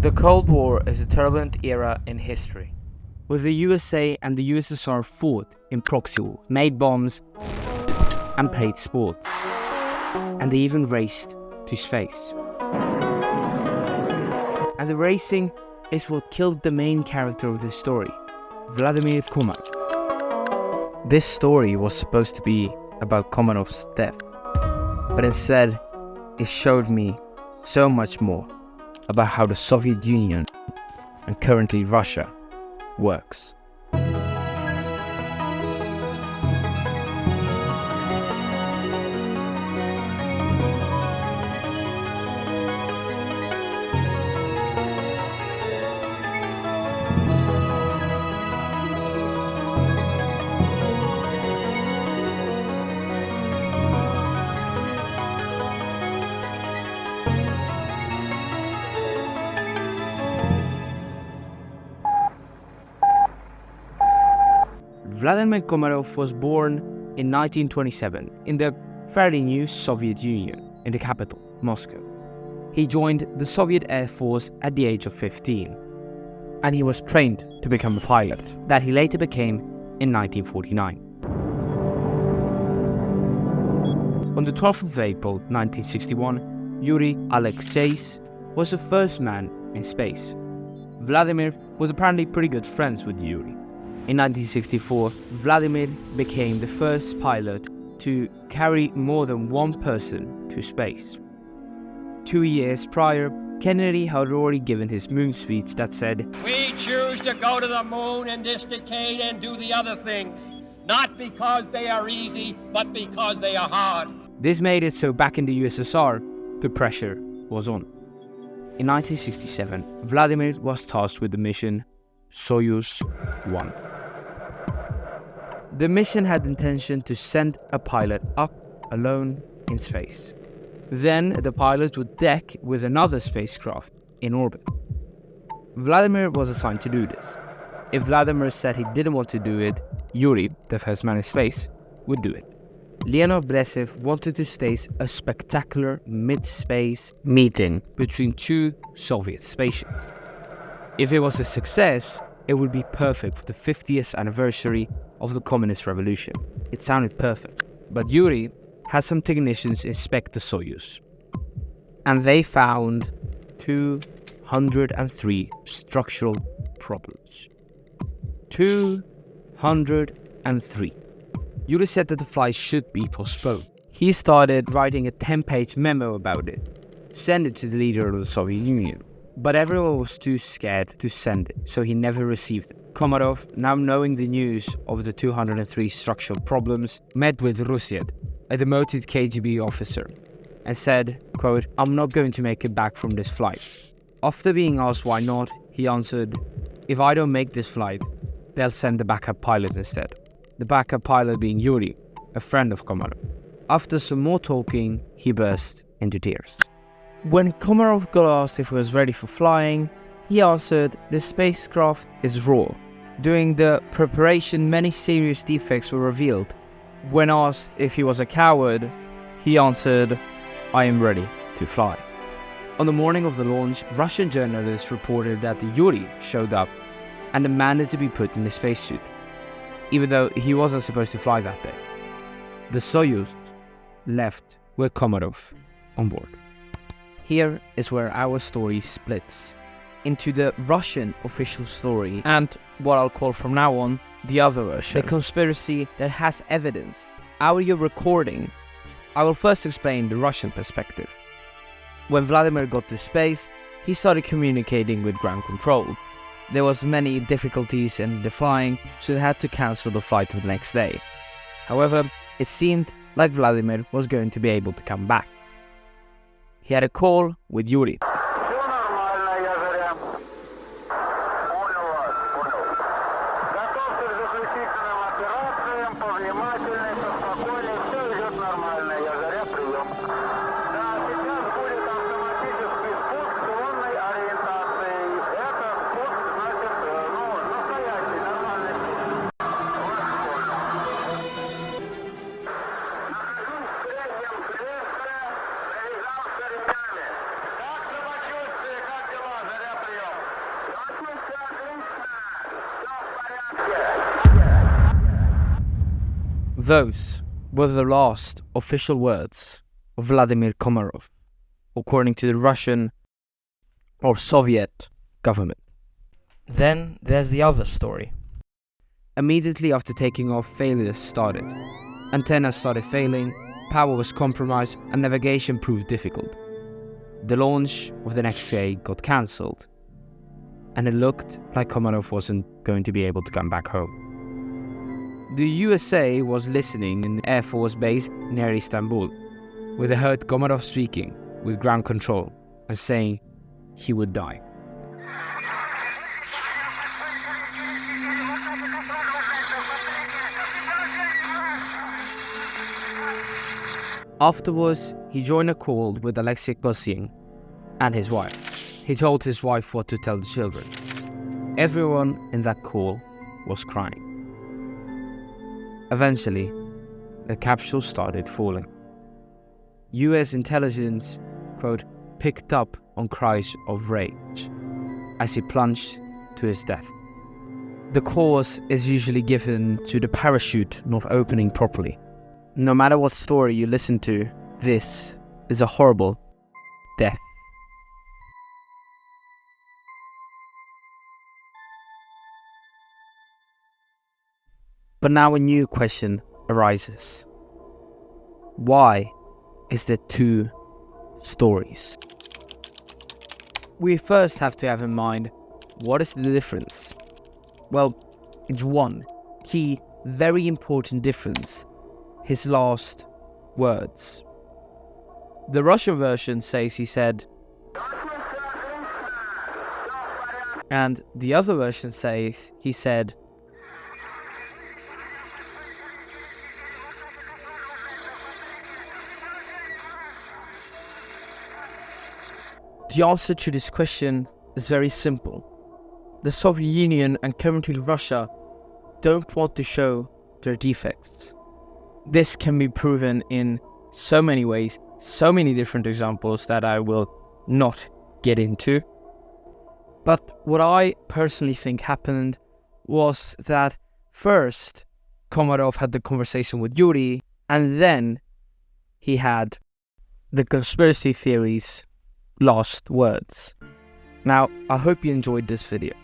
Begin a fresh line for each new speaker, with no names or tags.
The Cold War is a turbulent era in history, where the USA and the USSR fought in proxy wars, made bombs, and played sports, and they even raced to space. And the racing is what killed the main character of this story, Vladimir Komarov. This story was supposed to be about Komarov's death, but instead it showed me so much more about how the Soviet Union, and currently Russia, works. Vladimir Komarov was born in 1927 in the fairly new Soviet Union, in the capital, Moscow. He joined the Soviet Air Force at the age of 15, and he was trained to become a pilot, that he later became in 1949. On the 12th of April 1961, Yuri Alexeyevich was the first man in space. Vladimir was apparently pretty good friends with Yuri. In 1964, Vladimir became the first pilot to carry more than one person to space. 2 years prior, Kennedy had already given his moon speech that said,
"We choose to go to the moon in this decade and do the other things, not because they are easy, but because they are hard."
This made it so back in the USSR, the pressure was on. In 1967, Vladimir was tasked with the mission Soyuz 1. The mission had the intention to send a pilot up alone in space. Then the pilot would deck with another spacecraft in orbit. Vladimir was assigned to do this. If Vladimir said he didn't want to do it, Yuri, the first man in space, would do it. Leonid Brezhnev wanted to stage a spectacular mid-space meeting between two Soviet spaceships. If it was a success, it would be perfect for the 50th anniversary of the Communist Revolution. It sounded perfect. But Yuri had some technicians inspect the Soyuz, and they found 203 structural problems. 203. Yuri said that the flight should be postponed. He started writing a 10-page memo about it, to send it to the leader of the Soviet Union. But everyone was too scared to send it, so he never received it. Komarov, now knowing the news of the 203 structural problems, met with Russet, a demoted KGB officer, and said, quote, "I'm not going to make it back from this flight." After being asked why not, he answered, "If I don't make this flight, they'll send the backup pilot instead." The backup pilot being Yuri, a friend of Komarov. After some more talking, he burst into tears. When Komarov got asked if he was ready for flying, he answered, "The spacecraft is raw." During the preparation, many serious defects were revealed. When asked if he was a coward, he answered, "I am ready to fly." On the morning of the launch, Russian journalists reported that the Yuri showed up and demanded to be put in a spacesuit, even though he wasn't supposed to fly that day. The Soyuz left with Komarov on board. Here is where our story splits into the Russian official story and what I'll call from now on the other version, the conspiracy that has evidence. Audio recording. I will first explain the Russian perspective. When Vladimir got to space, he started communicating with ground control. There was many difficulties in the flying, so they had to cancel the flight the next day. However, it seemed like Vladimir was going to be able to come back. He had a call with Yuri. Those were the last official words of Vladimir Komarov, according to the Russian or Soviet government.
Then there's the other story.
Immediately after taking off, failures started. Antennas started failing, power was compromised, and navigation proved difficult. The launch of the next day got cancelled, and it looked like Komarov wasn't going to be able to come back home. The USA was listening in the Air Force base near Istanbul, where they heard Komarov speaking with ground control and saying he would die. Afterwards, he joined a call with Alexei Kosyin and his wife. He told his wife what to tell the children. Everyone in that call was crying. Eventually, the capsule started falling. US intelligence, quote, picked up on cries of rage as he plunged to his death. The cause is usually given to the parachute not opening properly. No matter what story you listen to, this is a horrible death. But now a new question arises. Why is there two stories? We first have to have in mind, what is the difference? Well, it's one key, very important difference: his last words. The Russian version says he said, and the other version says he said, the answer to this question is very simple. The Soviet Union and currently Russia don't want to show their defects. This can be proven in so many ways, so many different examples that I will not get into. But what I personally think happened was that first Komarov had the conversation with Yuri, and then he had the conspiracy theories last words. Now, I hope you enjoyed this video.